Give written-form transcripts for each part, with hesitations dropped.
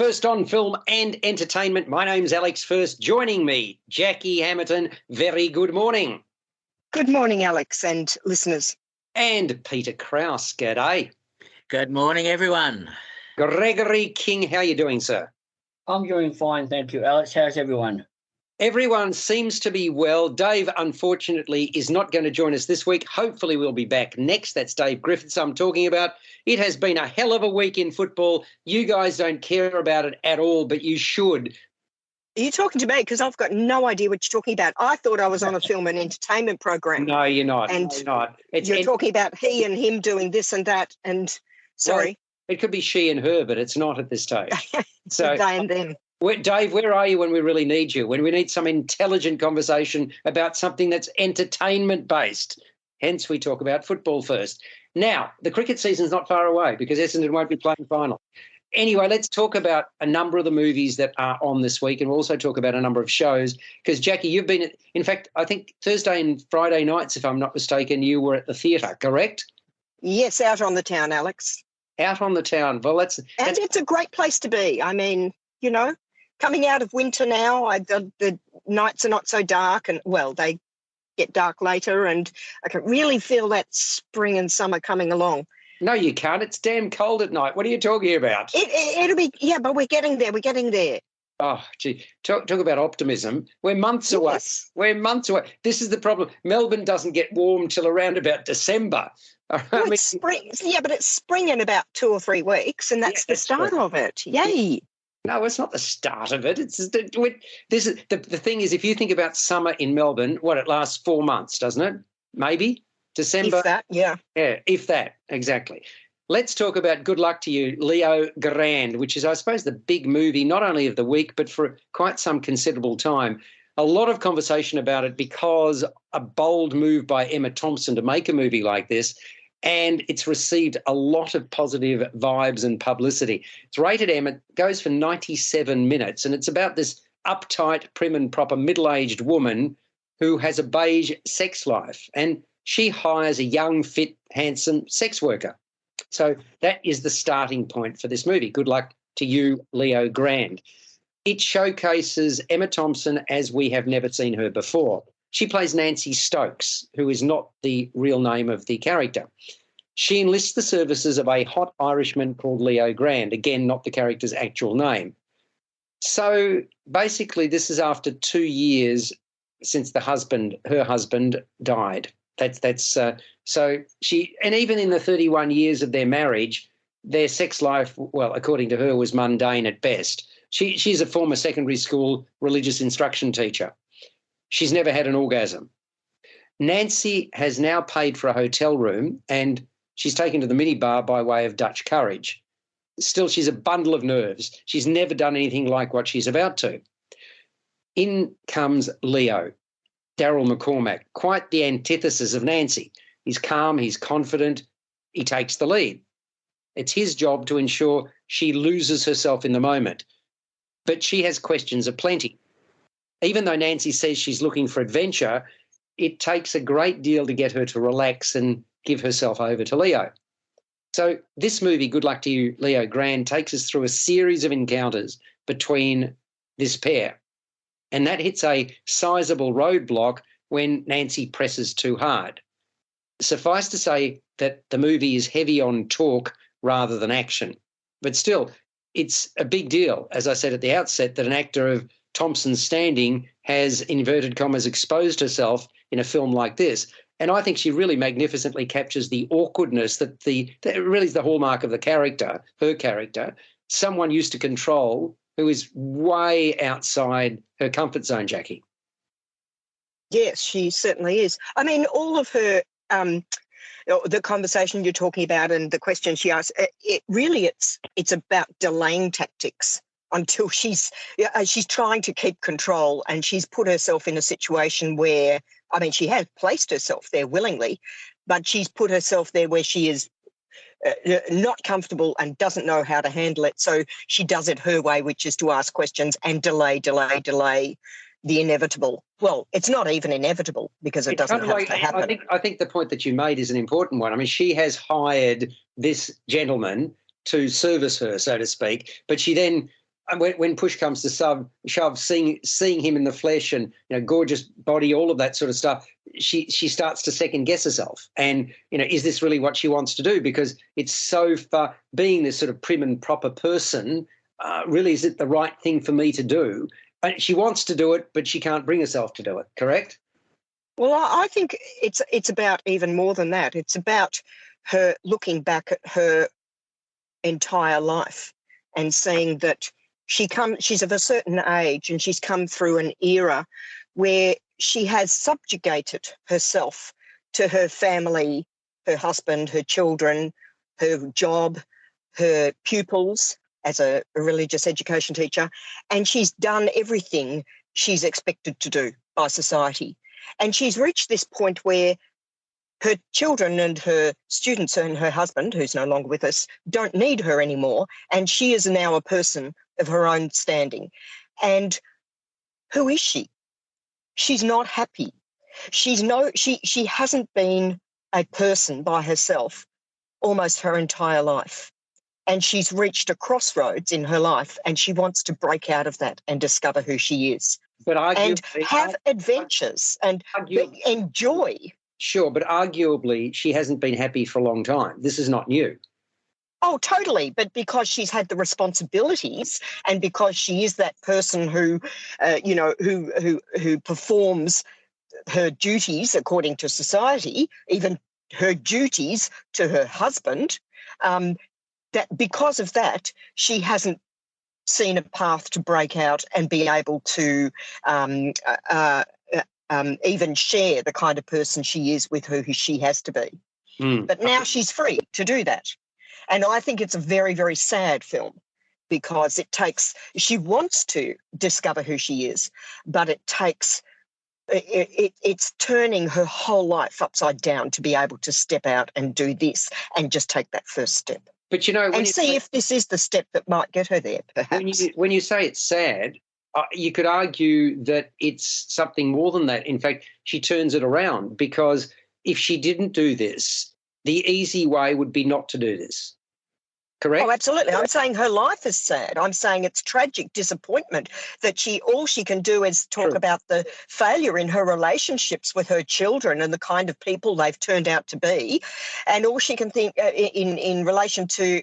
First on Film and Entertainment. My name's Alex First. Joining me, Jackie Hamilton. Very good morning. Good morning, Alex and listeners. And Peter Krause. G'day. Good morning, everyone. Gregory King. How are you doing, sir? I'm doing fine, thank you, Alex. How's everyone? Everyone seems to be well. Dave, unfortunately, is not going to join us this week. Hopefully we'll be back next. That's Dave Griffiths I'm talking about. It has been a hell of a week in football. You guys don't care about it at all, but you should. Are you talking to me? Because I've got no idea what you're talking about. I thought I was on a film and entertainment program. No, you're not. And you're not. You're talking about he and him doing this and that. And sorry. Well, it could be she and her, but it's not at this stage. So they and them. Dave, where are you when we really need you? When we need some intelligent conversation about something that's entertainment-based. Hence, we talk about football first. Now, the cricket season's not far away because Essendon won't be playing final. Anyway, let's talk about a number of the movies that are on this week, and we'll also talk about a number of shows. Because, Jackie, you've been in fact, I think Thursday and Friday nights, if I'm not mistaken, you were at the theatre, correct? Yes, out on the town, Alex. Out on the town. Well, that's it's a great place to be. I mean, you know, coming out of winter now, the nights are not so dark, and, well, they get dark later, and I can really feel that spring and summer coming along. No, you can't. It's damn cold at night. What are you talking about? It'll be, yeah, but we're getting there. We're getting there. Oh, gee, talk about optimism. We're months away. Yes. We're months away. This is the problem. Melbourne doesn't get warm till around about December. Well, it's spring. Yeah, but it's spring in about 2 or 3 weeks, and that's the start of it. Yay. No, it's not the start of it. This is the thing is, if you think about summer in Melbourne, it lasts 4 months, doesn't it? Maybe December. If that, yeah. Yeah, if that, exactly. Let's talk about Good Luck to You, Leo Grande, which is, I suppose, the big movie, not only of the week, but for quite some considerable time. A lot of conversation about it because a bold move by Emma Thompson to make a movie like this, and it's received a lot of positive vibes and publicity. It's rated M. It goes for 97 minutes, and it's about this uptight, prim and proper middle-aged woman who has a beige sex life, and she hires a young, fit, handsome sex worker. So that is the starting point for this movie. Good Luck to You, Leo Grande. It showcases Emma Thompson as we have never seen her before. She plays Nancy Stokes, who is not the real name of the character. She enlists the services of a hot Irishman called Leo Grande, again, not the character's actual name. So basically this is after 2 years since her husband died. So she, and even in the 31 years of their marriage, their sex life, well, according to her, was mundane at best. She's a former secondary school religious instruction teacher. She's never had an orgasm. Nancy has now paid for a hotel room and she's taken to the minibar by way of Dutch courage. Still, she's a bundle of nerves. She's never done anything like what she's about to. In comes Leo, Daryl McCormack, quite the antithesis of Nancy. He's calm, he's confident, he takes the lead. It's his job to ensure she loses herself in the moment. But she has questions aplenty. Even though Nancy says she's looking for adventure, it takes a great deal to get her to relax and give herself over to Leo. So this movie, Good Luck to You, Leo Grande, takes us through a series of encounters between this pair. And that hits a sizable roadblock when Nancy presses too hard. Suffice to say that the movie is heavy on talk rather than action. But still, it's a big deal, as I said at the outset, that an actor of Thompson's standing has, inverted commas, exposed herself in a film like this. And I think she really magnificently captures the awkwardness that really is the hallmark of the character, her character, someone used to control who is way outside her comfort zone, Jackie. Yes, she certainly is. I mean, all of her, the conversation you're talking about and the question she asked, it's about delaying tactics until she's trying to keep control, and she's put herself in a situation where, I mean, she has placed herself there willingly, but she's put herself there where she is not comfortable and doesn't know how to handle it. So she does it her way, which is to ask questions and delay the inevitable. Well, it's not even inevitable because it doesn't have to happen. I think the point that you made is an important one. I mean, she has hired this gentleman to service her, so to speak, but she then when push comes to shove, seeing him in the flesh and, gorgeous body, all of that sort of stuff, she starts to second guess herself. And, is this really what she wants to do? Because it's so far, being this sort of prim and proper person, really, is it the right thing for me to do? She wants to do it, but she can't bring herself to do it, correct? Well, I think it's about even more than that. It's about her looking back at her entire life and seeing that she's of a certain age and she's come through an era where she has subjugated herself to her family, her husband, her children, her job, her pupils as a religious education teacher, and she's done everything she's expected to do by society. And she's reached this point where her children and her students and her husband, who's no longer with us, don't need her anymore, and she is now a person of her own standing. And who is she? She's not happy. She hasn't been a person by herself almost her entire life. And she's reached a crossroads in her life, and she wants to break out of that and discover who she is. But and have adventures and enjoy. Sure, but arguably she hasn't been happy for a long time. This is not new. Oh, totally. But because she's had the responsibilities, and because she is that person who, who performs her duties according to society, even her duties to her husband, that because of that, she hasn't seen a path to break out and be able to even share the kind of person she is with who she has to be. But now she's free to do that. And I think it's a very, very sad film because she wants to discover who she is, but it's turning her whole life upside down to be able to step out and do this and just take that first step. But see if this is the step that might get her there, perhaps. When you say it's sad, you could argue that it's something more than that. In fact, she turns it around, because if she didn't do this, the easy way would be not to do this. Correct? Oh, absolutely. I'm saying her life is sad. I'm saying it's tragic disappointment that all she can do is talk about the failure in her relationships with her children and the kind of people they've turned out to be. And all she can think in relation to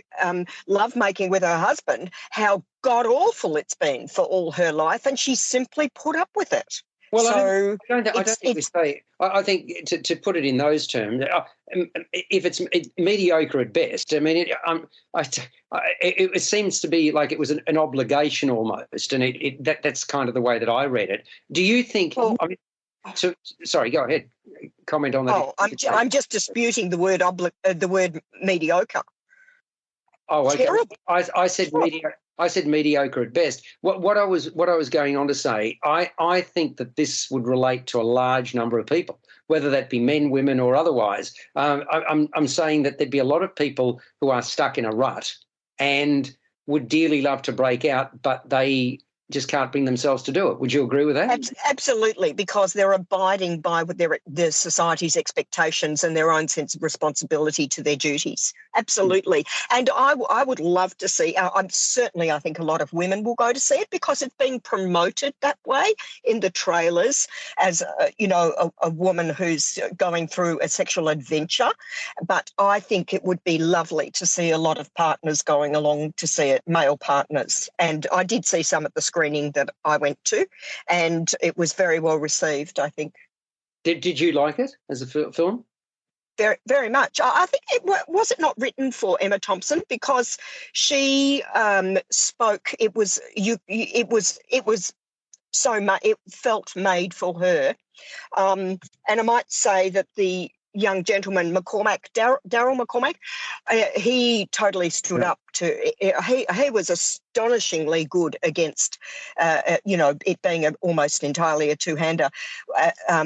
lovemaking with her husband, how god-awful it's been for all her life. And she's simply put up with it. Well, I think to put it in those terms, if it's mediocre at best, I mean, it seems to be like it was an obligation almost, and that's kind of the way that I read it. Do you think? Sorry, go ahead. Comment on that. Oh, I'm just disputing the word mediocre. Oh, okay. Terrible. I said mediocre. I said mediocre at best. What I was going on to say, I think that this would relate to a large number of people, whether that be men, women, or otherwise. I'm saying that there'd be a lot of people who are stuck in a rut and would dearly love to break out, but they just can't bring themselves to do it. Would you agree with that? Absolutely, because they're abiding by their society's expectations and their own sense of responsibility to their duties. Absolutely. And I would love to see, I think a lot of women will go to see it because it's being promoted that way in the trailers as, a woman who's going through a sexual adventure. But I think it would be lovely to see a lot of partners going along to see it, male partners. And I did see some at the screening that I went to, and it was very well received, I think. Did you like it as a film? Very, very much. I think was it not written for Emma Thompson because she spoke. It was so much. It felt made for her, and I might say that the young gentleman Daryl McCormack, he totally stood up to. He was astonishingly good against, it being almost entirely a two-hander,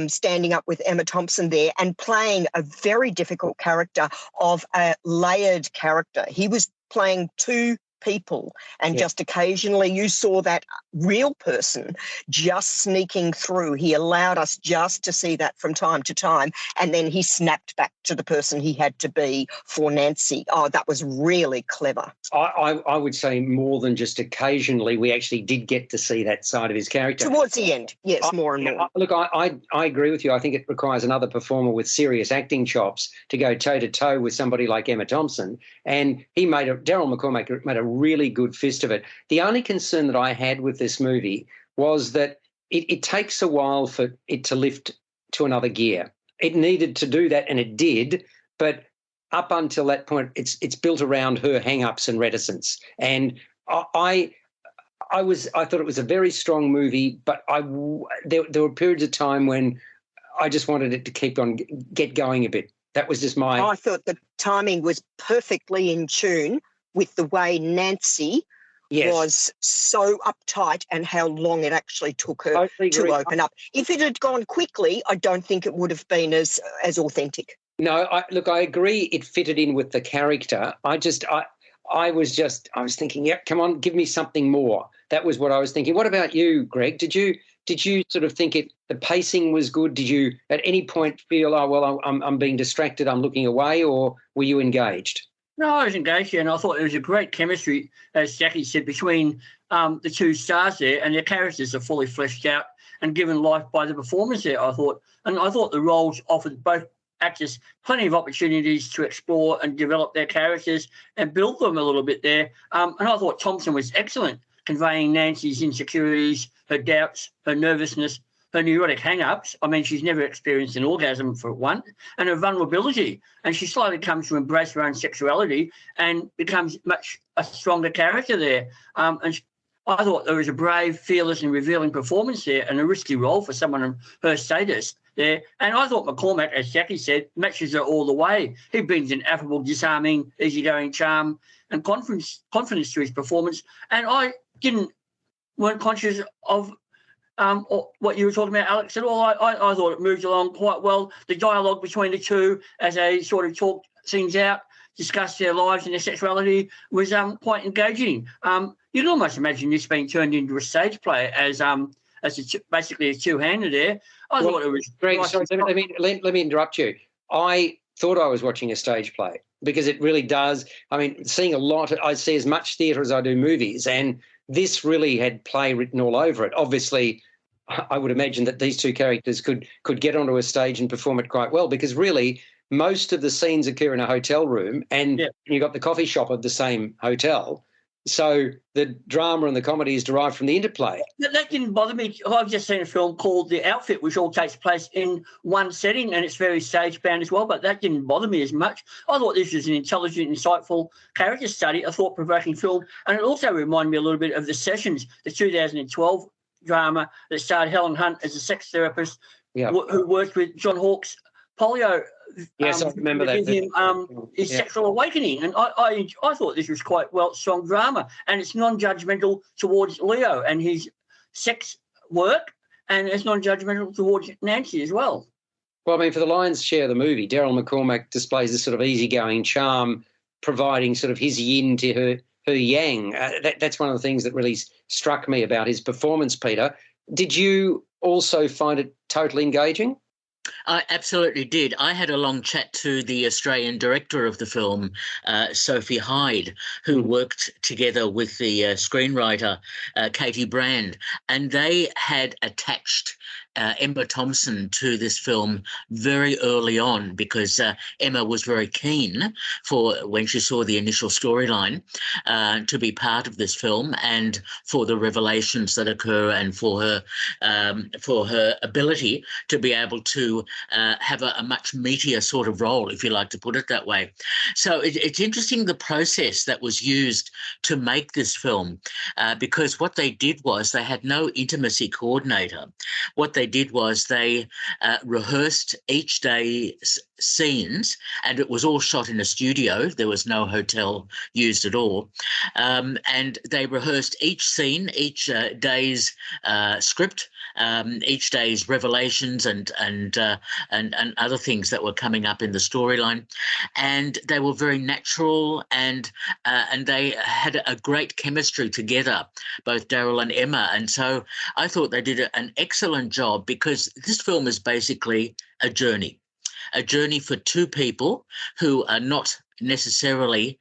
standing up with Emma Thompson there and playing a very difficult character of a layered character. He was playing two people, and Yeah. just occasionally you saw that real person just sneaking through. He allowed us just to see that from time to time, and then he snapped back to the person he had to be for Nancy. Oh, that was really clever. I would say more than just occasionally, we actually did get to see that side of his character. Towards the end, yes, more and more. Look, I agree with you. I think it requires another performer with serious acting chops to go toe-to-toe with somebody like Emma Thompson. And Daryl McCormack made a really good fist of it. The only concern that I had with this movie was that it takes a while for it to lift to another gear. It needed to do that, and it did, but up until that point, it's built around her hang-ups and reticence. And I thought it was a very strong movie, but there were periods of time when I just wanted it to get going a bit. That was just I thought the timing was perfectly in tune with the way Nancy was so uptight and how long it actually took her to open up. If it had gone quickly, I don't think it would have been as authentic. No, I agree it fitted in with the character. I was thinking, yeah, come on, give me something more. That was what I was thinking. What about you, Greg? Did you sort of think the pacing was good? Did you at any point feel, oh, well, I'm being distracted, I'm looking away, or were you engaged? No, I was engaged, and I thought there was a great chemistry, as Jackie said, between the two stars there, and their characters are fully fleshed out and given life by the performers there, I thought. And I thought the roles offered both actors plenty of opportunities to explore and develop their characters and build them a little bit there. And I thought Thompson was excellent, conveying Nancy's insecurities, her doubts, her nervousness, her neurotic hang-ups. I mean, she's never experienced an orgasm for one, and her vulnerability. And she slowly comes to embrace her own sexuality and becomes a stronger character there. And I thought there was a brave, fearless and revealing performance there, and a risky role for someone of her status there. And I thought McCormack, as Jackie said, matches her all the way. He brings an affable, disarming, easygoing charm and confidence to his performance. And I weren't conscious of what you were talking about, Alex, at all. I thought it moved along quite well. The dialogue between the two as they sort of talked things out, discussed their lives and their sexuality, was quite engaging. You can almost imagine this being turned into a stage play as basically a two-hander there. I thought it was... Greg, sorry, let me interrupt you. I thought I was watching a stage play because it really does. I mean, seeing a lot, I see as much theatre as I do movies, and this really had play written all over it. Obviously, I would imagine that these two characters could get onto a stage and perform it quite well, because really most of the scenes occur in a hotel room, and you've got the coffee shop of the same hotel. So the drama and the comedy is derived from the interplay. That didn't bother me. I've just seen a film called The Outfit, which all takes place in one setting, and it's very stage-bound as well, but that didn't bother me as much. I thought this was an intelligent, insightful character study, a thought-provoking film, and it also reminded me a little bit of The Sessions, the 2012 drama that starred Helen Hunt as a sex therapist who worked with John Hawke's polio. Yes, I remember that. His sexual awakening. And I thought this was quite strong drama. And it's non-judgmental towards Leo and his sex work, and it's non-judgmental towards Nancy as well. Well, I mean, for the lion's share of the movie, Daryl McCormack displays this sort of easygoing charm, providing sort of his yin to her yang. That's one of the things that really struck me about his performance, Peter. Did you also find it totally engaging? I absolutely did. I had a long chat to the Australian director of the film, Sophie Hyde, who worked together with the screenwriter, Katie Brand, and they had attached Emma Thompson to this film very early on, because Emma was very keen for, when she saw the initial storyline, to be part of this film, and for the revelations that occur, and for her ability to be able to have a much meatier sort of role, if you like to put it that way. So it's interesting, the process that was used to make this film, because what they did was they had no intimacy coordinator. What they did was they rehearsed each day's scenes, and it was all shot in a studio. There was no hotel used at all. And they rehearsed each scene, each day's script, each day's revelations and other things that were coming up in the storyline. And they were very natural, and they had a great chemistry together, both Daryl and Emma. And so I thought they did an excellent job, because this film is basically a journey for two people who are not necessarily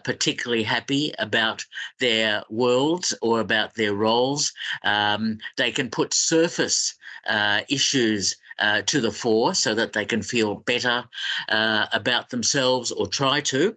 particularly happy about their worlds or about their roles. They can put surface issues to the fore so that they can feel better about themselves, or try to.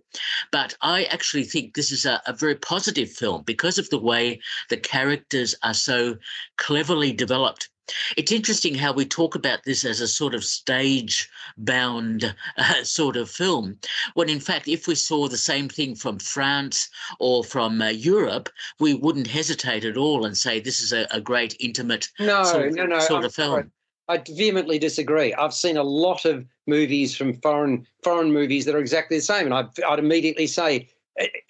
But I actually think this is a very positive film because of the way the characters are so cleverly developed. It's interesting how we talk about this as a sort of stage-bound sort of film, when in fact, if we saw the same thing from France or from Europe, we wouldn't hesitate at all and say this is a great intimate sort of film. I vehemently disagree. I've seen a lot of movies from foreign movies that are exactly the same, and I'd immediately say,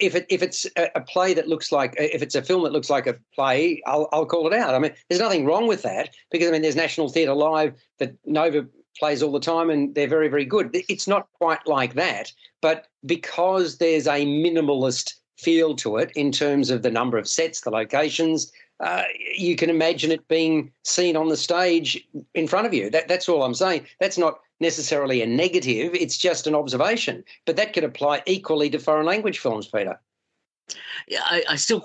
if it's a play that looks like, if it's a film that looks like a play, I'll call it out. I mean, there's nothing wrong with that, because I mean, there's National Theatre Live that Nova plays all the time, and they're very, very good. It's not quite like that, but because there's a minimalist feel to it in terms of the number of sets, the locations, you can imagine it being seen on the stage in front of you. That's all I'm saying. That's not necessarily a negative. It's just an observation. But that could apply equally to foreign language films, Peter. Yeah, I still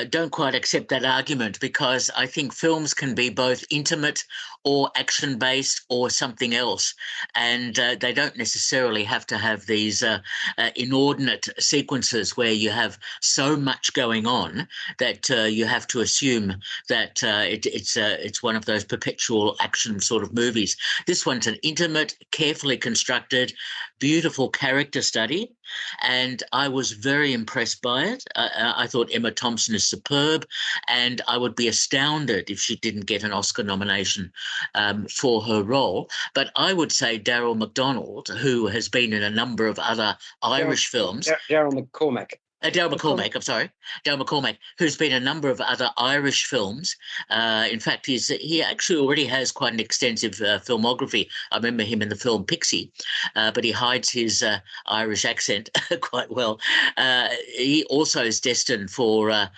don't quite accept that argument, because I think films can be both intimate or action-based or something else, and they don't necessarily have to have these inordinate sequences where you have so much going on that you have to assume that it's one of those perpetual action sort of movies. This one's an intimate, carefully constructed, beautiful character study, and I was very impressed by it. I thought Emma Thompson is superb, and I would be astounded if she didn't get an Oscar nomination for her role. But I would say Daryl McDonald, who has been in a number of other Irish films. Daryl McCormack. Daryl McCormack, who's been in a number of other Irish films. In fact, he actually already has quite an extensive filmography. I remember him in the film Pixie, but he hides his Irish accent quite well. He also is destined for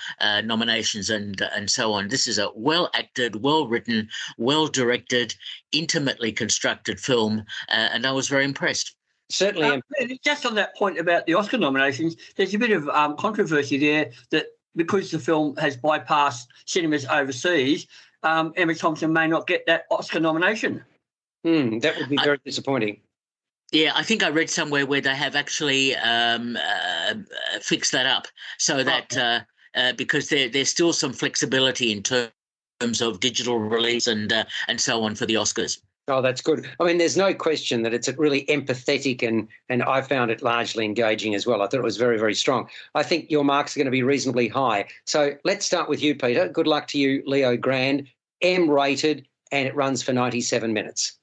nominations and so on. This is a well-acted, well-written, well-directed, intimately constructed film, and I was very impressed. Certainly. Just on that point about the Oscar nominations, there's a bit of controversy there that because the film has bypassed cinemas overseas, Emma Thompson may not get that Oscar nomination. That would be very disappointing. Yeah, I think I read somewhere where they have actually fixed that up so that because there's still some flexibility in terms of digital release and so on for the Oscars. Oh, that's good. I mean, there's no question that it's really empathetic, and I found it largely engaging as well. I thought it was very, very strong. I think your marks are going to be reasonably high. So let's start with you, Peter. Good luck to you, Leo Grande. M-rated, and it runs for 97 minutes.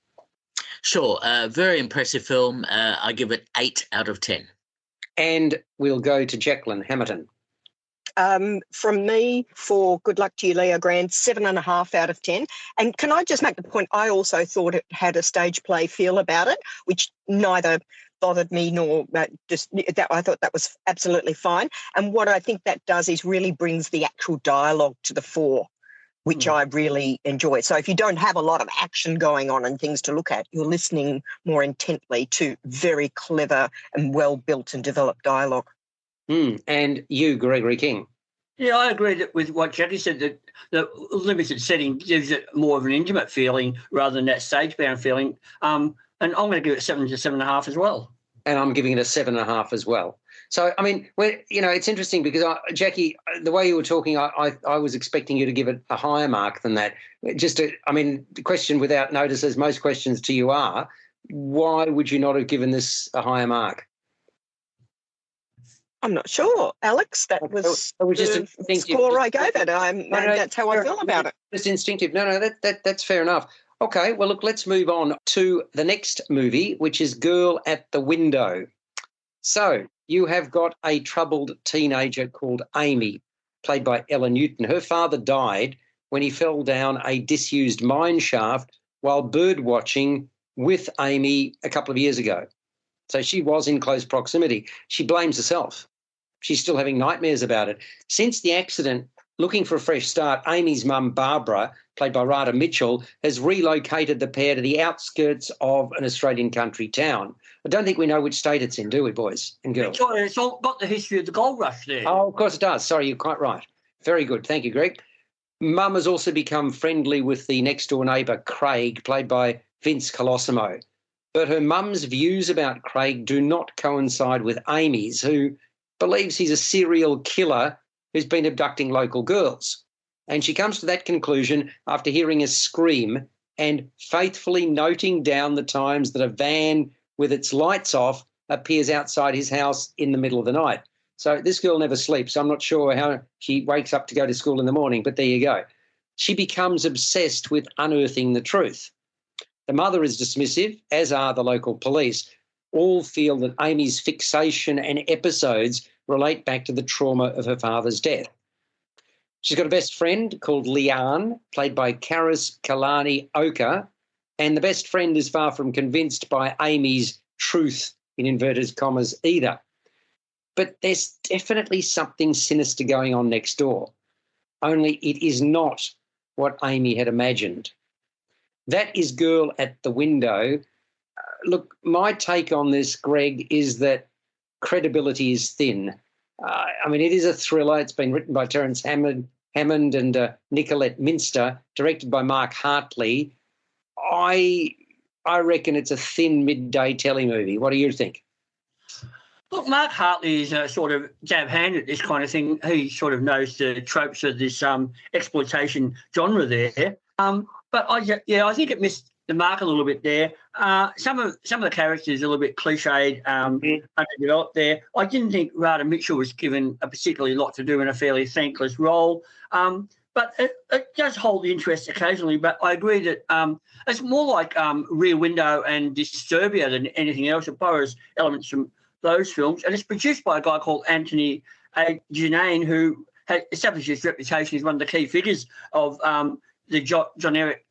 Sure. Very impressive film. I give it 8 out of 10. And we'll go to Jacqueline Hamilton. From me, for Good Luck to You, Leo Grande, 7.5 out of 10. And can I just make the point, I also thought it had a stage play feel about it, which neither bothered me nor just that. I thought that was absolutely fine. And what I think that does is really brings the actual dialogue to the fore, which I really enjoy. So if you don't have a lot of action going on and things to look at, you're listening more intently to very clever and well-built and developed dialogue. And you, Gregory King. Yeah, I agree with what Jackie said, that the limited setting gives it more of an intimate feeling rather than that stage-bound feeling. And I'm going to give it 7 to 7.5 as well. And I'm giving it a 7.5 as well. So, I mean, it's interesting because, Jackie, the way you were talking, I was expecting you to give it a higher mark than that. The question without notice, as most questions to you are, why would you not have given this a higher mark? I'm not sure, Alex. That was just the score I gave it. That's how I feel about it. Just instinctive. No, that's fair enough. Okay, well, look, let's move on to the next movie, which is Girl at the Window. So you have got a troubled teenager called Amy, played by Ella Newton. Her father died when he fell down a disused mine shaft while bird watching with Amy a couple of years ago. So she was in close proximity. She blames herself. She's still having nightmares about it. Since the accident, looking for a fresh start, Amy's mum, Barbara, played by Rada Mitchell, has relocated the pair to the outskirts of an Australian country town. I don't think we know which state it's in, do we, boys and girls? It's all got the history of the gold rush there. Oh, of course it does. Sorry, you're quite right. Very good. Thank you, Greg. Mum has also become friendly with the next-door neighbour, Craig, played by Vince Colosimo. But her mum's views about Craig do not coincide with Amy's, who believes he's a serial killer who's been abducting local girls. And she comes to that conclusion after hearing a scream and faithfully noting down the times that a van with its lights off appears outside his house in the middle of the night. So this girl never sleeps. I'm not sure how she wakes up to go to school in the morning, but there you go. She becomes obsessed with unearthing the truth. The mother is dismissive, as are the local police. All feel that Amy's fixation and episodes relate back to the trauma of her father's death. She's got a best friend called Leanne, played by Karis Kalani Oka, and the best friend is far from convinced by Amy's truth, in inverted commas, either. But there's definitely something sinister going on next door, only it is not what Amy had imagined. That is Girl at the Window. Look, my take on this, Greg, is that credibility is thin. It is a thriller. It's been written by Terence Hammond and Nicolette Minster, directed by Mark Hartley. I reckon it's a thin midday telly movie. What do you think? Look, Mark Hartley is a sort of jab hand at this kind of thing. He sort of knows the tropes of this exploitation genre there. But I think it missed the mark a little bit there. Some of the characters are a little bit cliched, underdeveloped there. I didn't think Rada Mitchell was given a particularly lot to do in a fairly thankless role. But it does hold the interest occasionally. But I agree that it's more like Rear Window and Disturbia than anything else. It borrows elements from those films. And it's produced by a guy called Anthony Junane, who has established his reputation as one of the key figures of the John Eric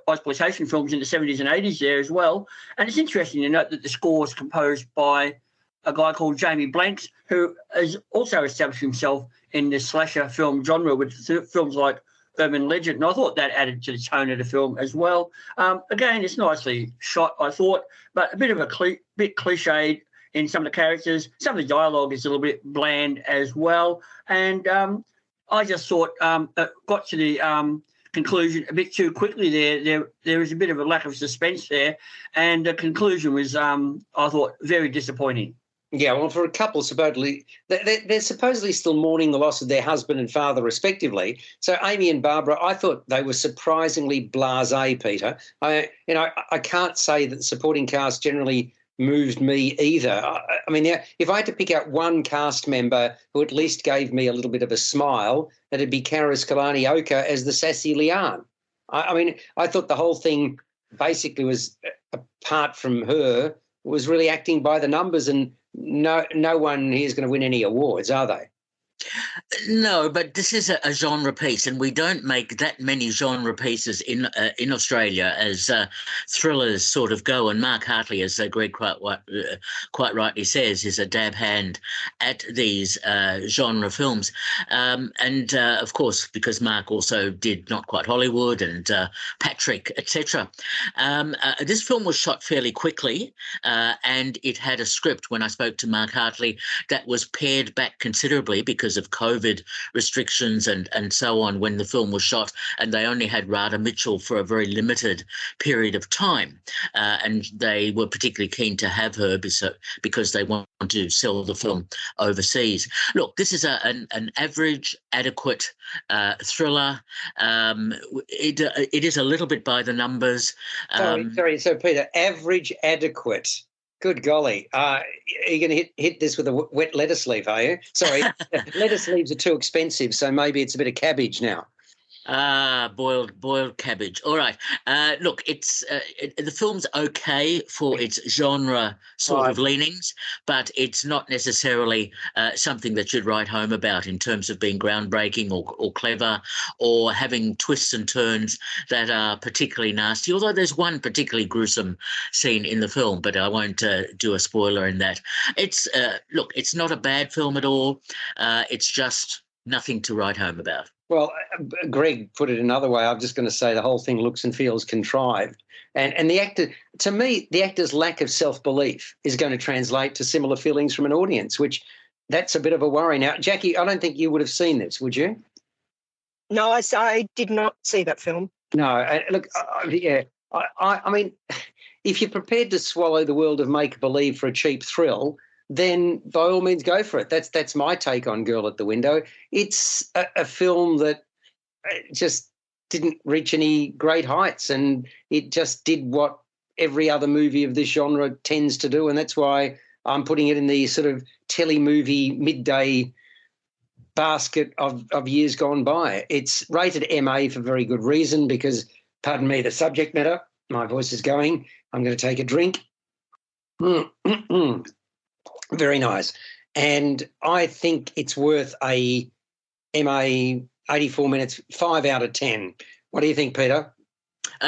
exploitation films in the 70s and 80s there as well. And it's interesting to note that the score is composed by a guy called Jamie Blanks, who has also established himself in the slasher film genre with films like Urban Legend. And I thought that added to the tone of the film as well. Again, it's nicely shot, I thought, but a bit of a bit cliched in some of the characters. Some of the dialogue is a little bit bland as well. And I just thought it got to the conclusion a bit too quickly there. There was a bit of a lack of suspense there. And the conclusion was, I thought, very disappointing. Yeah, well, for a couple, supposedly, they're supposedly still mourning the loss of their husband and father, respectively. So Amy and Barbara, I thought they were surprisingly blasé, Peter. I can't say that the supporting cast generally moved me either. If I had to pick out one cast member who at least gave me a little bit of a smile, it'd be Karis Kalani Oka as the sassy Leanne. I thought the whole thing basically was, apart from her, was really acting by the numbers, and no one here is going to win any awards, are they? No, but this is a genre piece, and we don't make that many genre pieces in Australia as thrillers sort of go. And Mark Hartley, as Greg quite rightly says, is a dab hand at these genre films. Of course, because Mark also did Not Quite Hollywood and Patrick, etc. This film was shot fairly quickly, and it had a script, when I spoke to Mark Hartley, that was pared back considerably because of COVID restrictions and so on when the film was shot, and they only had Rada Mitchell for a very limited period of time. And they were particularly keen to have her because they want to sell the film overseas. Look, this is an average, adequate thriller. It is a little bit by the numbers. Sorry. So, Peter, average, adequate. Good golly. Are you going to hit this with a wet lettuce leaf, are you? Sorry, lettuce leaves are too expensive, so maybe it's a bit of cabbage now. Boiled cabbage. All right. Look, the film's okay for its genre sort of leanings, but it's not necessarily something that you'd write home about in terms of being groundbreaking or clever or having twists and turns that are particularly nasty. Although there's one particularly gruesome scene in the film, but I won't do a spoiler in that. It's not a bad film at all. It's just nothing to write home about. Well, Greg put it another way. I'm just going to say the whole thing looks and feels contrived. And the actor, to me, the actor's lack of self-belief is going to translate to similar feelings from an audience, which that's a bit of a worry. Now, Jackie, I don't think you would have seen this, would you? No, I did not see that film. No. Look, I mean, if you're prepared to swallow the world of make-believe for a cheap thrill, then by all means go for it. That's my take on Girl at the Window. It's a film that just didn't reach any great heights, and it just did what every other movie of this genre tends to do, and that's why I'm putting it in the sort of telemovie midday basket of years gone by. It's rated MA for very good reason because, pardon me, the subject matter, my voice is going. I'm going to take a drink. Very nice. And I think it's worth a MA 84 minutes, 5 out of 10. What do you think, Peter?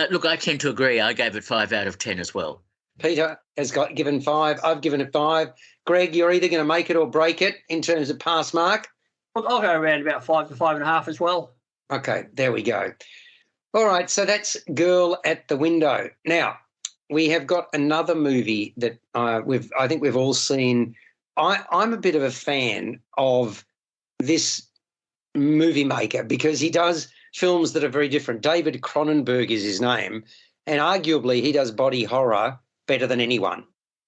Look, I tend to agree. I gave it 5 out of 10 as well. Peter has given 5. I've given it 5. Greg, you're either going to make it or break it in terms of pass mark. Look, I'll go around about 5 to 5.5 as well. Okay, there we go. All right, so that's Girl at the Window. Now, we have got another movie that I think we've all seen. I'm a bit of a fan of this movie maker because he does films that are very different. David Cronenberg is his name, and arguably he does body horror better than anyone.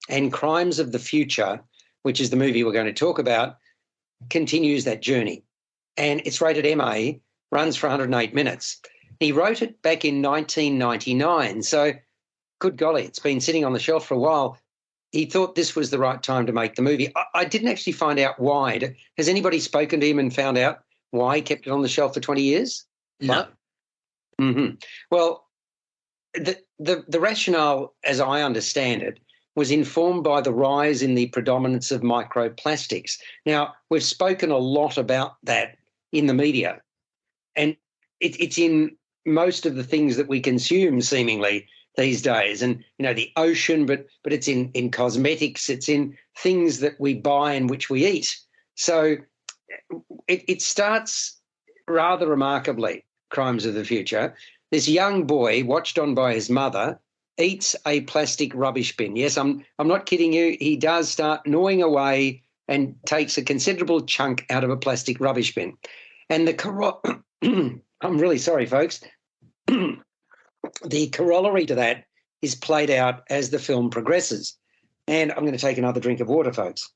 And Crimes of the Future, which is the movie we're going to talk about, continues that journey. And it's rated MA, runs for 108 minutes. He wrote it back in 1999, so good golly, it's been sitting on the shelf for a while. He thought this was the right time to make the movie. I didn't actually find out why. Has anybody spoken to him and found out why he kept it on the shelf for 20 years? No. Mm-hmm. Well, the rationale, as I understand it, was informed by the rise in the predominance of microplastics. Now, we've spoken a lot about that in the media, and it's in most of the things that we consume, seemingly, these days. And, you know, the ocean, but it's in cosmetics, it's in things that we buy and which we eat. So it starts rather remarkably, Crimes of the Future. This young boy, watched on by his mother, eats a plastic rubbish bin. Yes, I'm not kidding you. He does start gnawing away and takes a considerable chunk out of a plastic rubbish bin. And I'm really sorry, folks. The corollary to that is played out as the film progresses. And I'm going to take another drink of water, folks.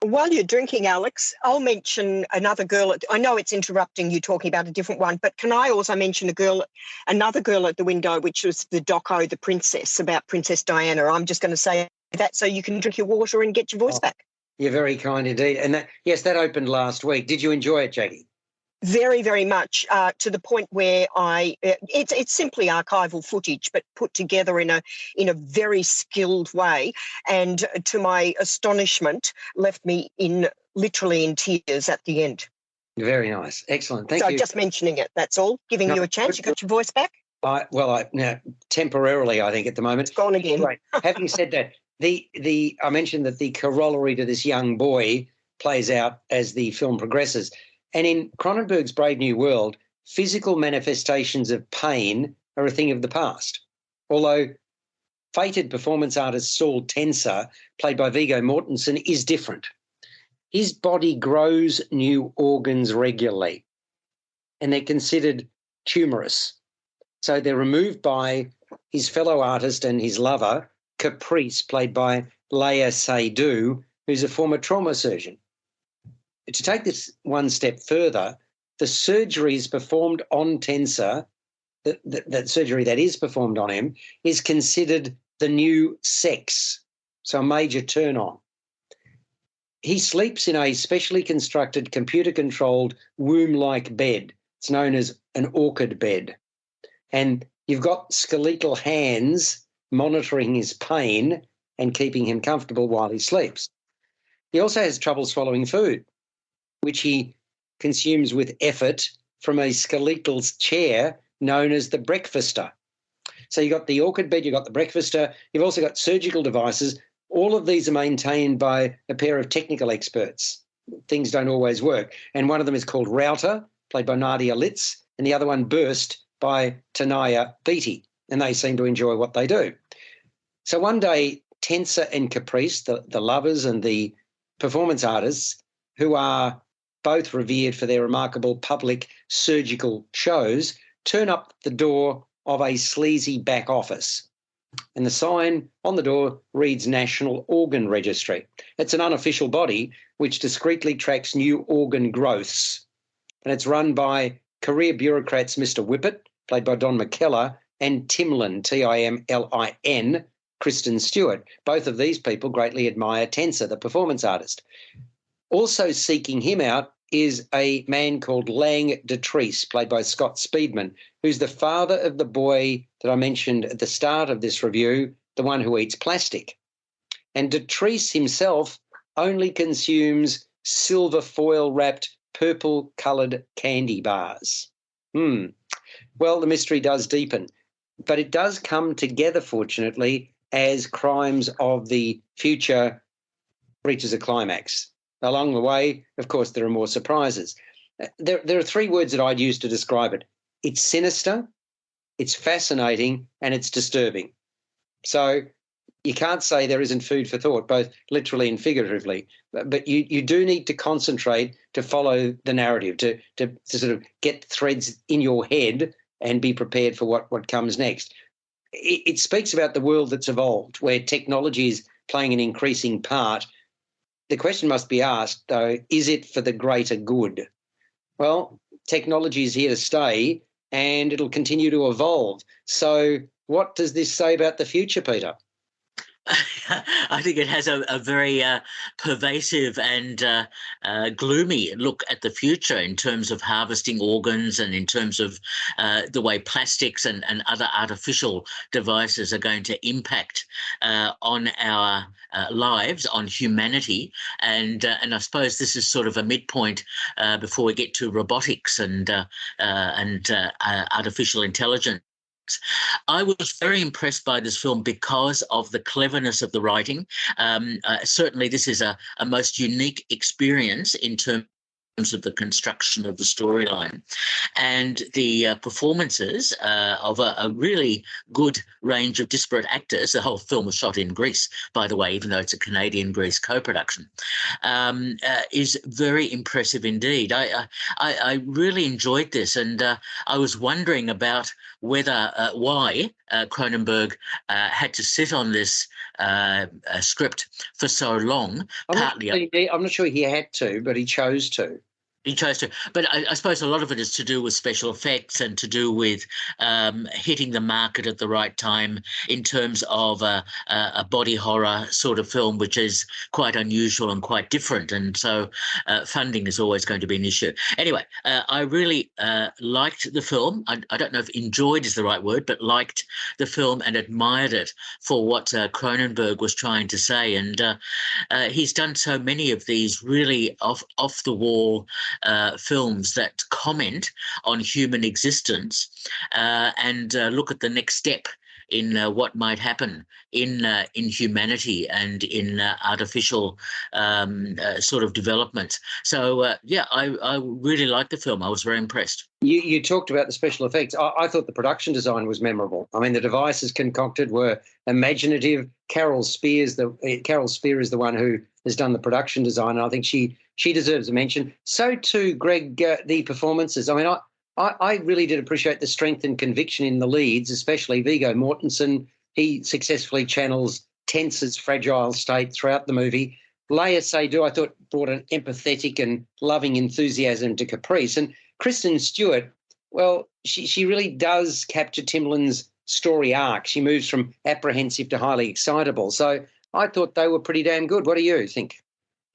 While you're drinking, Alex, I'll mention another girl. I know it's interrupting you talking about a different one, but can I also mention another girl at the window, which was the doco, The Princess, about Princess Diana. I'm just going to say that so you can drink your water and get your voice back. You're very kind indeed. And that opened last week. Did you enjoy it, Jackie? Very, very much, to the point where it's simply archival footage, but put together in a very skilled way, and to my astonishment, left me literally in tears at the end. Very nice, excellent. Thank you. So just mentioning it, that's all. Giving you a chance. You got your voice back. Now temporarily, I think at the moment it's gone again. Right. Having said that, I mentioned that the corollary to this young boy plays out as the film progresses. And in Cronenberg's Brave New World, physical manifestations of pain are a thing of the past. Although fated performance artist Saul Tenser, played by Viggo Mortensen, is different. His body grows new organs regularly, and they're considered tumorous. So they're removed by his fellow artist and his lover, Caprice, played by Léa Seydoux, who's a former trauma surgeon. To take this one step further, the surgeries performed on Tenser, that surgery that is performed on him, is considered the new sex, so a major turn-on. He sleeps in a specially constructed, computer-controlled, womb-like bed It's known as an orchid bed. And you've got skeletal hands monitoring his pain and keeping him comfortable while he sleeps. He also has trouble swallowing food, which he consumes with effort from a skeletal chair known as the breakfaster. So you've got the orchid bed, you've got the breakfaster, you've also got surgical devices. All of these are maintained by a pair of technical experts. Things don't always work. And one of them is called Router, played by Nadia Litz, and the other one, Burst, by Tanaya Beatty. And they seem to enjoy what they do. So one day, Tensa and Caprice, the lovers and the performance artists, who are both revered for their remarkable public surgical shows, turn up the door of a sleazy back office. And the sign on the door reads National Organ Registry. It's an unofficial body which discreetly tracks new organ growths. And it's run by career bureaucrats Mr. Whippet, played by Don McKellar, and Timlin, Timlin, Kristen Stewart. Both of these people greatly admire Tensa, the performance artist. Also seeking him out is a man called Lang Detrice, played by Scott Speedman, who's the father of the boy that I mentioned at the start of this review, the one who eats plastic. And Detrice himself only consumes silver foil-wrapped, purple-coloured candy bars. Well, the mystery does deepen, but it does come together, fortunately, as Crimes of the Future reaches a climax. Along the way, of course, there are more surprises. There are three words that I'd use to describe it. It's sinister, it's fascinating, and it's disturbing. So you can't say there isn't food for thought, both literally and figuratively. But you do need to concentrate to follow the narrative, to sort of get threads in your head and be prepared for what comes next. It speaks about the world that's evolved, where technology is playing an increasing part. The question must be asked, though, is it for the greater good? Well, technology is here to stay and it'll continue to evolve. So what does this say about the future, Peter? I think it has a very pervasive and gloomy look at the future in terms of harvesting organs and in terms of the way plastics and other artificial devices are going to impact on our lives, on humanity. And I suppose this is sort of a midpoint before we get to robotics and artificial intelligence. I was very impressed by this film because of the cleverness of the writing. Certainly this is a most unique experience in terms of the construction of the storyline, and the performances of a really good range of disparate actors. The whole film was shot in Greece, by the way, even though it's a Canadian-Greece co-production, is very impressive indeed. I really enjoyed this, and I was wondering about whether why Cronenberg had to sit on this script for so long. I'm not sure he had to, but he chose to. He chose to. But I suppose a lot of it is to do with special effects and to do with hitting the market at the right time in terms of a body horror sort of film, which is quite unusual and quite different. And so funding is always going to be an issue. Anyway, I really liked the film. I don't know if enjoyed is the right word, but liked the film and admired it for what Cronenberg was trying to say. And he's done so many of these really off-the-wall films that comment on human existence and look at the next step in what might happen in humanity and in artificial sort of development. So, I really liked the film. I was very impressed. You talked about the special effects. I thought the production design was memorable. I mean, the devices concocted were imaginative. Carol Spear is the one who has done the production design, and I think she deserves a mention. So too, Greg, the performances. I mean, I really did appreciate the strength and conviction in the leads, especially Viggo Mortensen. He successfully channels Tensa's fragile state throughout the movie. Léa Seydoux, I thought, brought an empathetic and loving enthusiasm to Caprice. And Kristen Stewart, well, she really does capture Timlin's story arc. She moves from apprehensive to highly excitable. So I thought they were pretty damn good. What do you think?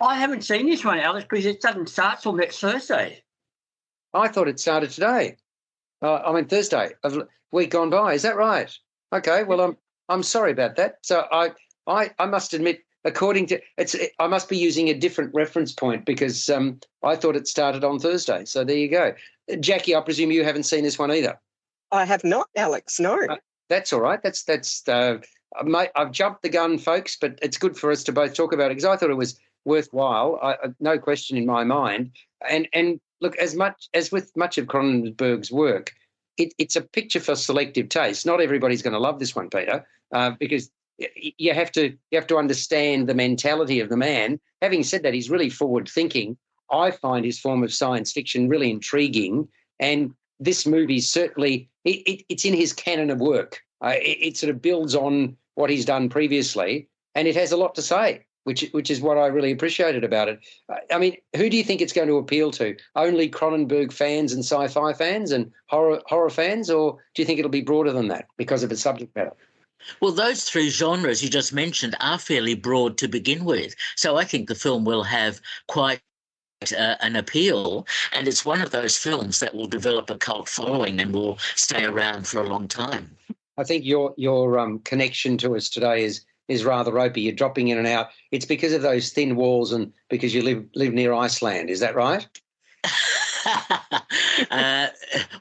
I haven't seen this one, Alex, because it doesn't start till next Thursday. I thought it started today. Thursday of week gone by. Is that right? Okay. Well, I'm sorry about that. So I must admit, according to I must be using a different reference point because I thought it started on Thursday. So there you go. Jackie, I presume you haven't seen this one either. I have not, Alex. No. That's all right. I've jumped the gun, folks, but it's good for us to both talk about it because I thought it was worthwhile. No question in my mind. And look, as with much of Cronenberg's work, it's a picture for selective taste. Not everybody's going to love this one, Peter, because you have to understand the mentality of the man. Having said that, he's really forward-thinking. I find his form of science fiction really intriguing, and this movie certainly it's in his canon of work. It sort of builds on what he's done previously, and it has a lot to say, which is what I really appreciated about it. I mean, who do you think it's going to appeal to? Only Cronenberg fans and sci-fi fans and horror fans, or do you think it'll be broader than that because of its subject matter? Well, those three genres you just mentioned are fairly broad to begin with, so I think the film will have quite an appeal, and it's one of those films that will develop a cult following and will stay around for a long time. I think your connection to us today is rather ropey. You're dropping in and out. It's because of those thin walls and because you live near Iceland. Is that right?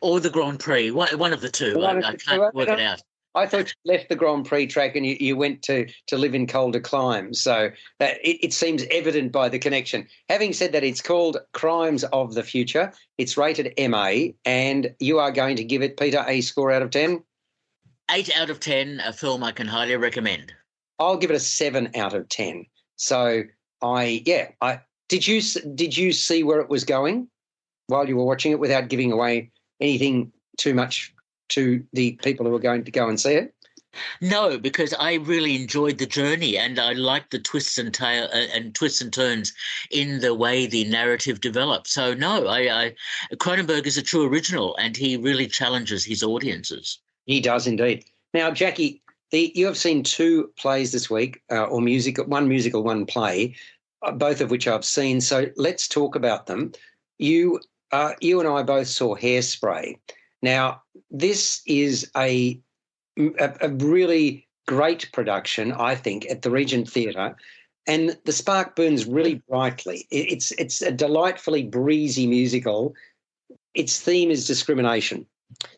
Or the Grand Prix, one of the two. I can't work it out. I thought you left the Grand Prix track and you went to live in colder climes. So it seems evident by the connection. Having said that, it's called Crimes of the Future. It's rated MA, and you are going to give it, Peter, a score out of 10? 8 out of 10, a film I can highly recommend. I'll give it a 7 out of 10. So did you see where it was going while you were watching it without giving away anything too much to the people who are going to go and see it? No, because I really enjoyed the journey, and I liked the twists and turns in the way the narrative developed. So no, Cronenberg is a true original, and he really challenges his audiences. He does indeed. Now, Jackie, you have seen 2 plays this week, or one musical, one play, both of which I've seen. So let's talk about them. You and I both saw Hairspray. Now, this is a really great production, I think, at the Regent Theatre, and the spark burns really brightly. It's a delightfully breezy musical. Its theme is discrimination.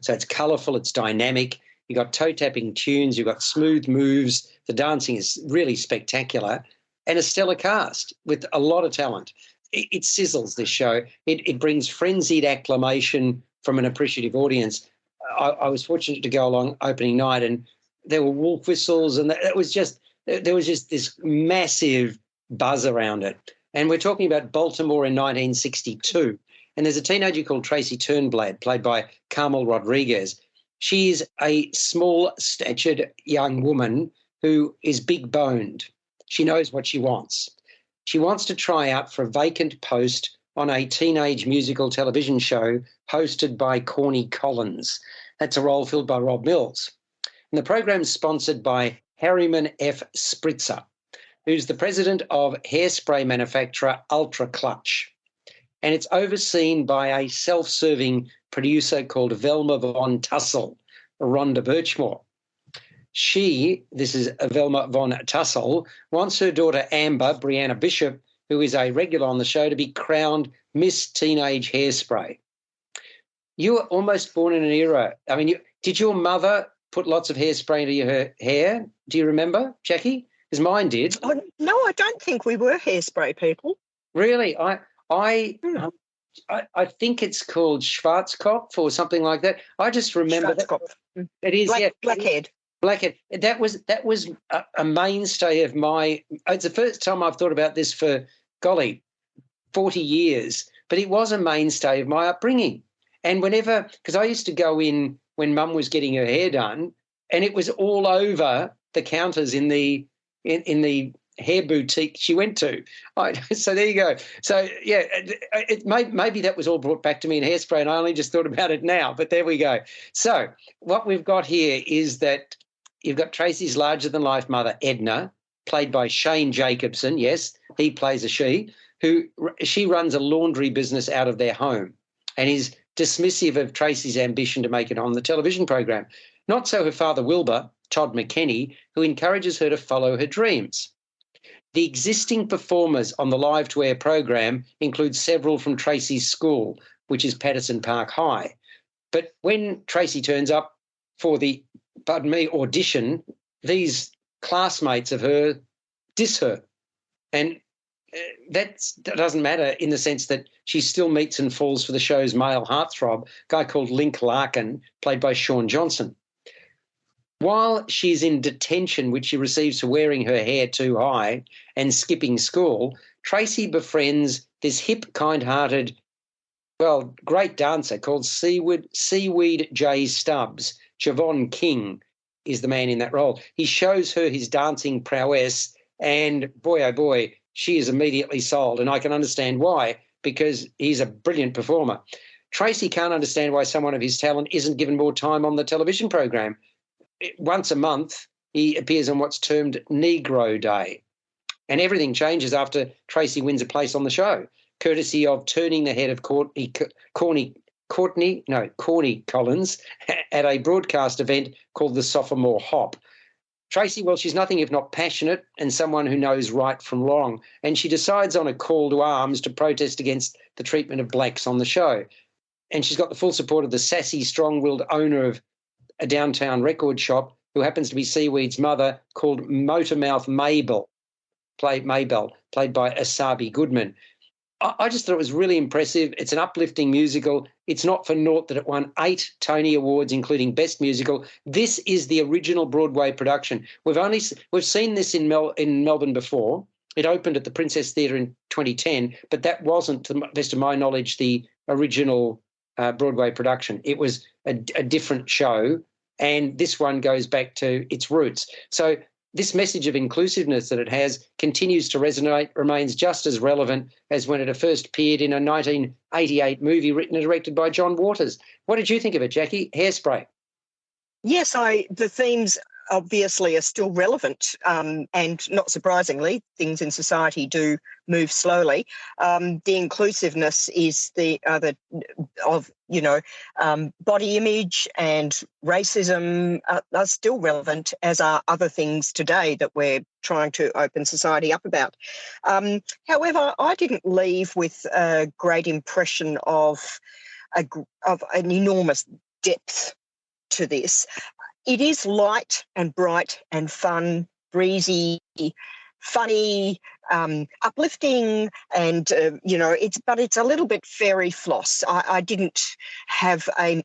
So it's colourful, it's dynamic. You've got toe-tapping tunes, you've got smooth moves. The dancing is really spectacular, and a stellar cast with a lot of talent. It sizzles, this show. It brings frenzied acclamation from an appreciative audience. I was fortunate to go along opening night, and there were wolf whistles, and there was just this massive buzz around it. And we're talking about Baltimore in 1962. And there's a teenager called Tracy Turnblad, played by Carmel Rodriguez. She's a small-statured young woman who is big-boned. She knows what she wants. She wants to try out for a vacant post on a teenage musical television show hosted by Corny Collins. That's a role filled by Rob Mills. And the program's sponsored by Harriman F. Spritzer, who's the president of hairspray manufacturer Ultra Clutch. And it's overseen by a self-serving producer called Velma von Tussle, Rhonda Birchmore. This is Velma von Tussle, wants her daughter Amber, Brianna Bishop, who is a regular on the show, to be crowned Miss Teenage Hairspray. You were almost born in an era. I mean, did your mother put lots of hairspray into your hair? Do you remember, Jackie? Because mine did. Oh, no, I don't think we were hairspray people. Really? I think it's called Schwarzkopf or something like that. I just remember that. It is, Blackhead. Blackhead. That was a mainstay of my. It's the first time I've thought about this for 40 years. But it was a mainstay of my upbringing. And because I used to go in when Mum was getting her hair done, and it was all over the counters in the hair boutique she went to. So there you go. So, yeah, maybe that was all brought back to me in Hairspray, and I only just thought about it now, but there we go. So what we've got here is that you've got Tracy's larger-than-life mother, Edna, played by Shane Jacobson. Yes, he plays a she, she runs a laundry business out of their home and is dismissive of Tracy's ambition to make it on the television program. Not so her father Wilbur, Todd McKenzie, who encourages her to follow her dreams. The existing performers on the live-to-air program include several from Tracy's school, which is Patterson Park High. But when Tracy turns up for the, audition, these classmates of her diss her. And that doesn't matter in the sense that she still meets and falls for the show's male heartthrob, a guy called Link Larkin, played by Sean Johnson. While she's in detention, which she receives for wearing her hair too high and skipping school, Tracy befriends this hip, kind-hearted, great dancer called Seaweed J. Stubbs. Javon King is the man in that role. He shows her his dancing prowess, and boy, oh boy, she is immediately sold, and I can understand why, because he's a brilliant performer. Tracy can't understand why someone of his talent isn't given more time on the television program. Once a month, he appears on what's termed Negro Day. And everything changes after Tracy wins a place on the show, courtesy of turning the head of Courtney Collins at a broadcast event called the Sophomore Hop. Tracy, well, she's nothing if not passionate and someone who knows right from wrong, and she decides on a call to arms to protest against the treatment of blacks on the show. And she's got the full support of the sassy, strong-willed owner of a downtown record shop, who happens to be Seaweed's mother, called Motormouth Mabel, played by Asabi Goodman. I just thought it was really impressive. It's an uplifting musical. It's not for naught that it won 8 Tony Awards, including Best Musical. This is the original Broadway production. We've seen this in Melbourne before. It opened at the Princess Theatre in 2010, but that wasn't, to the best of my knowledge, the original Broadway production. It was a different show, and this one goes back to its roots. So this message of inclusiveness that it has continues to resonate, remains just as relevant as when it first appeared in a 1988 movie written and directed by John Waters. What did you think of it, Jackie? Hairspray. Yes, the themes obviously are still relevant, and not surprisingly, things in society do move slowly. The inclusiveness is the other of, body image and racism are still relevant, as are other things today that we're trying to open society up about. However, I didn't leave with a great impression of an enormous depth to this. It is light and bright and fun, breezy, funny, uplifting, and it's a little bit fairy floss. I didn't have a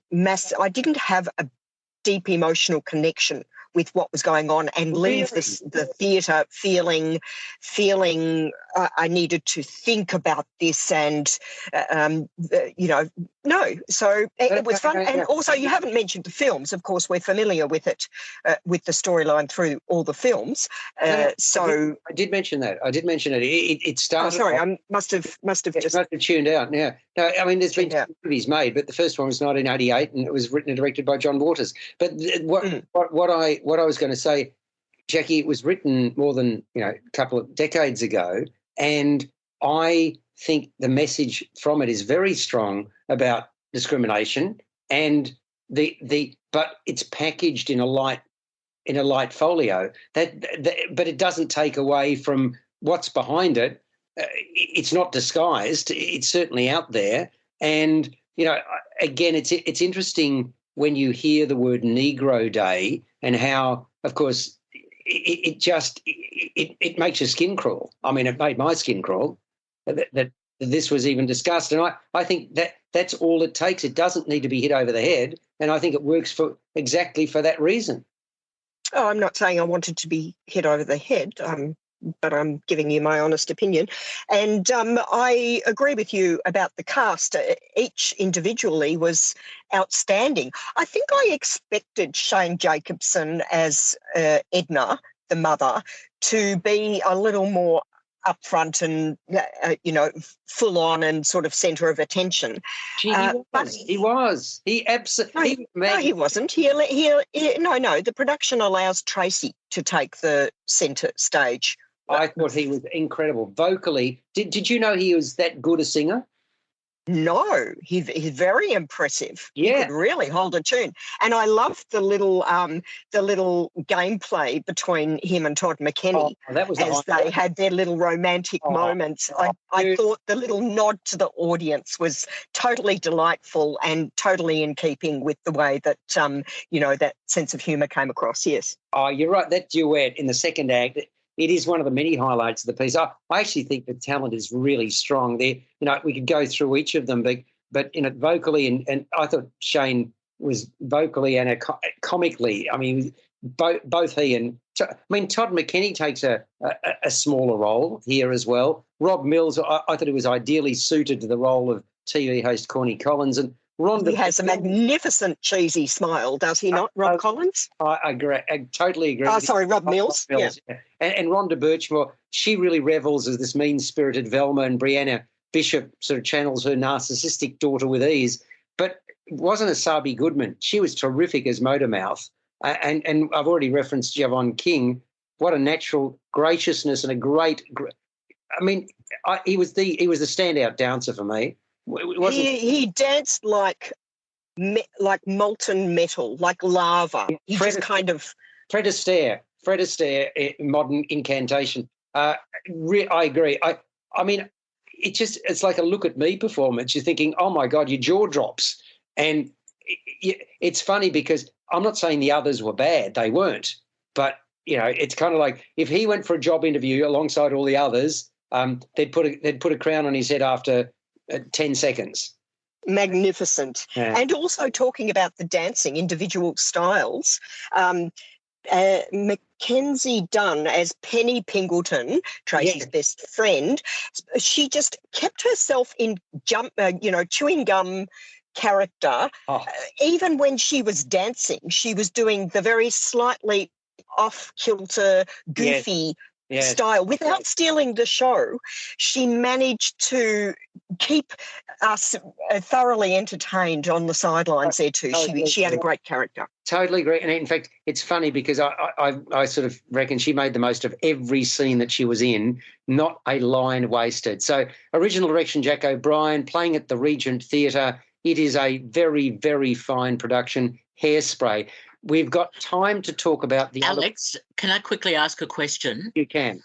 deep emotional connection with what was going on, and leave the theatre feeling I needed to think about this, and no. So it was fun, and also you haven't mentioned the films. Of course, we're familiar with it, with the storyline through all the films. So I did mention that. It started. Oh, sorry, I must have just tuned out. Yeah, no, I mean, there's been 2 movies made, but the first one was 1988, and it was written and directed by John Waters. But what I was going to say, Jackie, it was written more than a couple of decades ago, and I think the message from it is very strong about discrimination, and but it's packaged in a light folio but it doesn't take away from what's behind it. It's not disguised. It's certainly out there, and again, it's interesting when you hear the word Negro Day, and how, of course, it makes your skin crawl. I mean, it made my skin crawl that this was even discussed. And I think that's all it takes. It doesn't need to be hit over the head. And I think it works exactly for that reason. Oh, I'm not saying I wanted to be hit over the head, but I'm giving you my honest opinion. And I agree with you about the cast. Each individually was outstanding. I think I expected Shane Jacobson as Edna, the mother, to be a little more upfront and, full on and sort of centre of attention. He was. He absolutely. No, he wasn't. No. The production allows Tracy to take the centre stage. I thought he was incredible vocally. Did you know he was that good a singer? No, he's very impressive. Yeah. He could really hold a tune. And I loved the little gameplay between him and Todd McKenney that was as they had their little romantic moments. I thought the little nod to the audience was totally delightful and totally in keeping with the way that that sense of humour came across. Yes. Oh, you're right. That duet in the second act, it is one of the many highlights of the piece. I actually think the talent is really strong there. We could go through each of them, but vocally, and I thought Shane was vocally and comically. I mean, both he and Todd McKenney takes a smaller role here as well. Rob Mills, I thought he was ideally suited to the role of TV host Corny Collins, and Rhonda. He has a magnificent cheesy smile, does he not, Rob Collins? I agree. I totally agree. Oh, sorry, Rob Mills. Yeah. And Rhonda Birchmore, she really revels as this mean-spirited Velma, and Brianna Bishop sort of channels her narcissistic daughter with ease. But it wasn't Asabi Goodman. She was terrific as Motormouth. And I've already referenced Javon King. What a natural graciousness and a great. I mean, he was the standout dancer for me. He danced like molten metal, like lava. He just kind of Fred Astaire, modern incantation. I agree. I mean, it's like a look at me performance. You're thinking, oh my God, your jaw drops, and it's funny because I'm not saying the others were bad; they weren't. But it's kind of like if he went for a job interview alongside all the others, they'd put a crown on his head after 10 seconds. Magnificent. Yeah. And also talking about the dancing, individual styles, Mckenzie Dunn as Penny Pingleton, Tracy's best friend, she just kept herself in chewing gum character. Even when she was dancing, she was doing the very slightly off-kilter, goofy style without stealing the show. She managed to keep us thoroughly entertained on the sidelines there too. She had a great character. Totally agree. And in fact, it's funny because I sort of reckon she made the most of every scene that she was in, not a line wasted. So original direction, Jack O'Brien, playing at the Regent Theatre. It is a very, very fine production. Hairspray. We've got time to talk about the Alex, can I quickly ask a question? You can.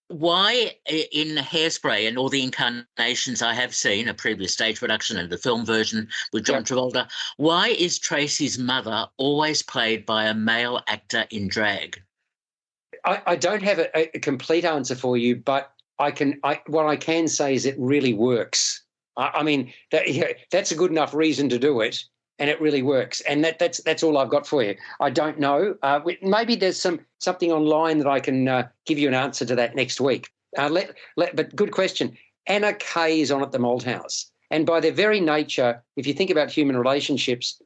Why in Hairspray and all the incarnations I have seen, a previous stage production and the film version with John Travolta, why is Tracy's mother always played by a male actor in drag? I don't have a complete answer for you, but what I can say is it really works. I mean, that's a good enough reason to do it. And it really works, and that's all I've got for you. I don't know. Maybe there's something online that I can give you an answer to that next week. But good question. Anna Kay is on at the Malthouse, and by their very nature, if you think about human relationships,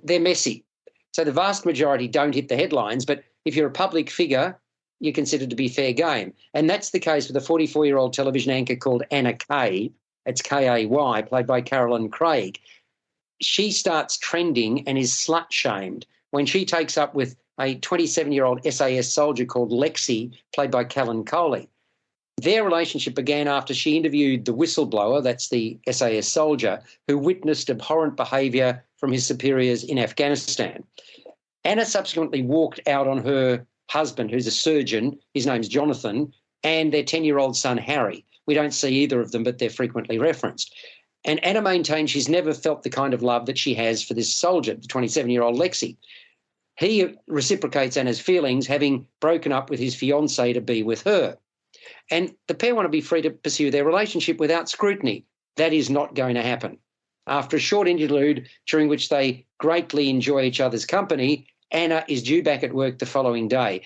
they're messy. So the vast majority don't hit the headlines, but if you're a public figure, you're considered to be fair game, and that's the case with a 44-year-old television anchor called Anna Kay. It's Kay, played by Carolyn Craig. She starts trending and is slut-shamed when she takes up with a 27-year-old SAS soldier called Lexi, played by Callan Coley. Their relationship began after she interviewed the whistleblower, that's the SAS soldier, who witnessed abhorrent behaviour from his superiors in Afghanistan. Anna subsequently walked out on her husband, who's a surgeon, his name's Jonathan, and their 10-year-old son, Harry. We don't see either of them, but they're frequently referenced. And Anna maintains she's never felt the kind of love that she has for this soldier, the 27-year-old Lexi. He reciprocates Anna's feelings, having broken up with his fiancée to be with her. And the pair want to be free to pursue their relationship without scrutiny. That is not going to happen. After a short interlude during which they greatly enjoy each other's company, Anna is due back at work the following day.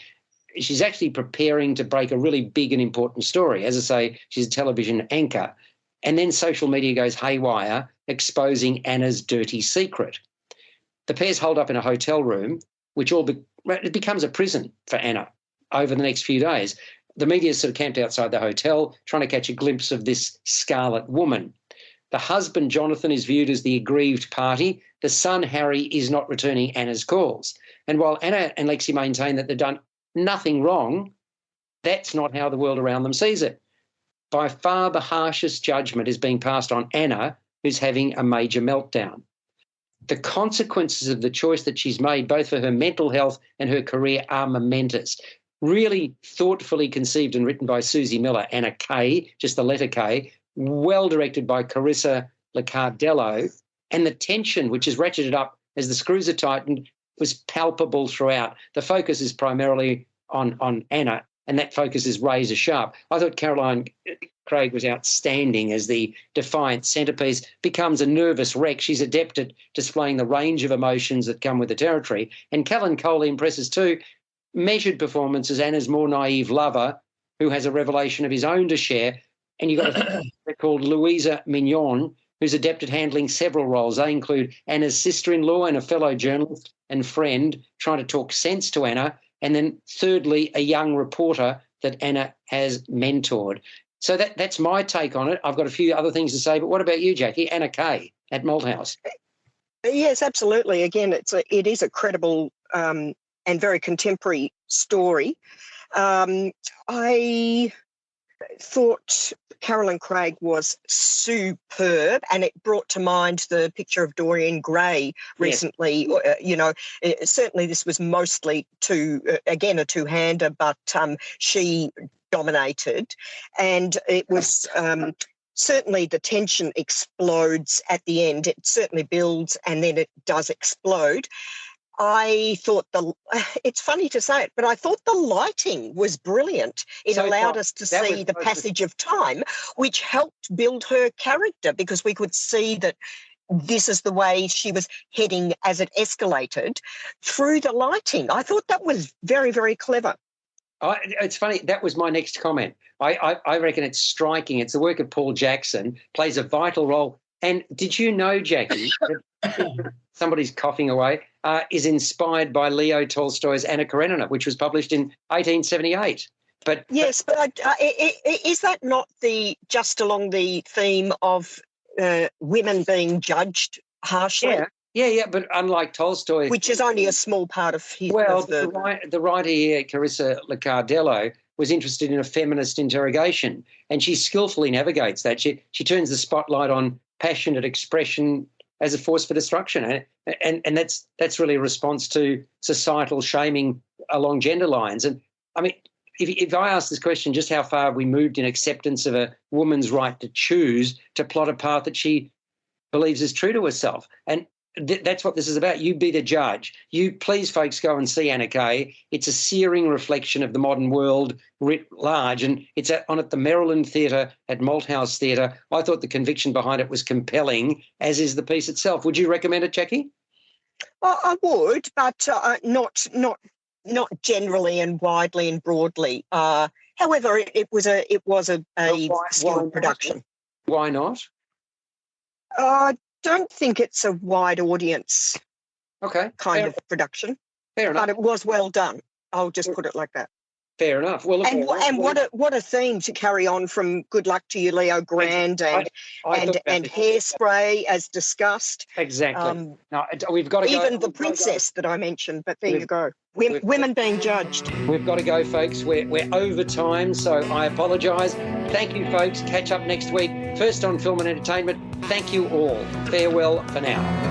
She's actually preparing to break a really big and important story. As I say, she's a television anchor. And then social media goes haywire, exposing Anna's dirty secret. The pair's holed up in a hotel room, which it becomes a prison for Anna over the next few days. The media sort of camped outside the hotel, trying to catch a glimpse of this scarlet woman. The husband, Jonathan, is viewed as the aggrieved party. The son, Harry, is not returning Anna's calls. And while Anna and Lexi maintain that they've done nothing wrong, that's not how the world around them sees it. By far the harshest judgment is being passed on Anna, who's having a major meltdown. The consequences of the choice that she's made, both for her mental health and her career, are momentous. Really thoughtfully conceived and written by Susie Miller, Anna Kay, just the letter K, well directed by Carissa Liccardello, and the tension, which is ratcheted up as the screws are tightened, was palpable throughout. The focus is primarily on Anna, and that focus is razor sharp. I thought Caroline Craig was outstanding as the defiant centrepiece, becomes a nervous wreck. She's adept at displaying the range of emotions that come with the territory. And Callan Coley impresses too. Measured performance as Anna's more naive lover, who has a revelation of his own to share. And you've got a figure called Louisa Mignon, who's adept at handling several roles. They include Anna's sister-in-law and a fellow journalist and friend trying to talk sense to Anna. And then thirdly, a young reporter that Anna has mentored. So that's my take on it. I've got a few other things to say, but what about you, Jackie? Anna Kay at Malthouse. Yes, absolutely. Again, it is a credible and very contemporary story. I thought Carolyn Craig was superb, and it brought to mind the picture of Dorian Gray recently. Yes. Certainly this was mostly a two-hander, but she dominated, and it was certainly the tension explodes at the end. It certainly builds and then it does explode. I thought it's funny to say it, but I thought the lighting was brilliant. It allowed us to see the passage of time, which helped build her character, because we could see that this is the way she was heading as it escalated through the lighting. I thought that was very, very clever. It's funny. That was my next comment. I reckon it's striking. It's the work of Paul Jackson, plays a vital role. And did you know, Jackie, that somebody's coughing away, is inspired by Leo Tolstoy's Anna Karenina, which was published in 1878. But is that not just along the theme of women being judged harshly? Yeah. But unlike Tolstoy, which is only a small part of his. Well, the writer here, Carissa Liccardello, was interested in a feminist interrogation, and she skillfully navigates that. She turns the spotlight on passionate expression as a force for destruction, and that's really a response to societal shaming along gender lines. And I mean, if I ask this question, just how far have we moved in acceptance of a woman's right to choose to plot a path that she believes is true to herself? And that's what this is about. You be the judge. You please, folks, go and see Anna Kay. It's a searing reflection of the modern world writ large, and it's on at the Maryland Theatre at Malthouse Theatre. I thought the conviction behind it was compelling, as is the piece itself. Would you recommend it, Jackie? Well, I would, but not generally and widely and broadly. However, it was a skilled production. Why not? Don't think it's a wide audience kind of production. Fair enough. But it was well done. I'll just put it like that. Fair enough. Well, what a theme to carry on from Good Luck to You, Leo, Grande, and Hairspray, as discussed. Exactly. Now we've got to go. Even The Princess that I mentioned, but there you go. Women being judged. We've got to go, folks. We're over time, so I apologise. Thank you, folks. Catch up next week. First on Film and Entertainment. Thank you all. Farewell for now.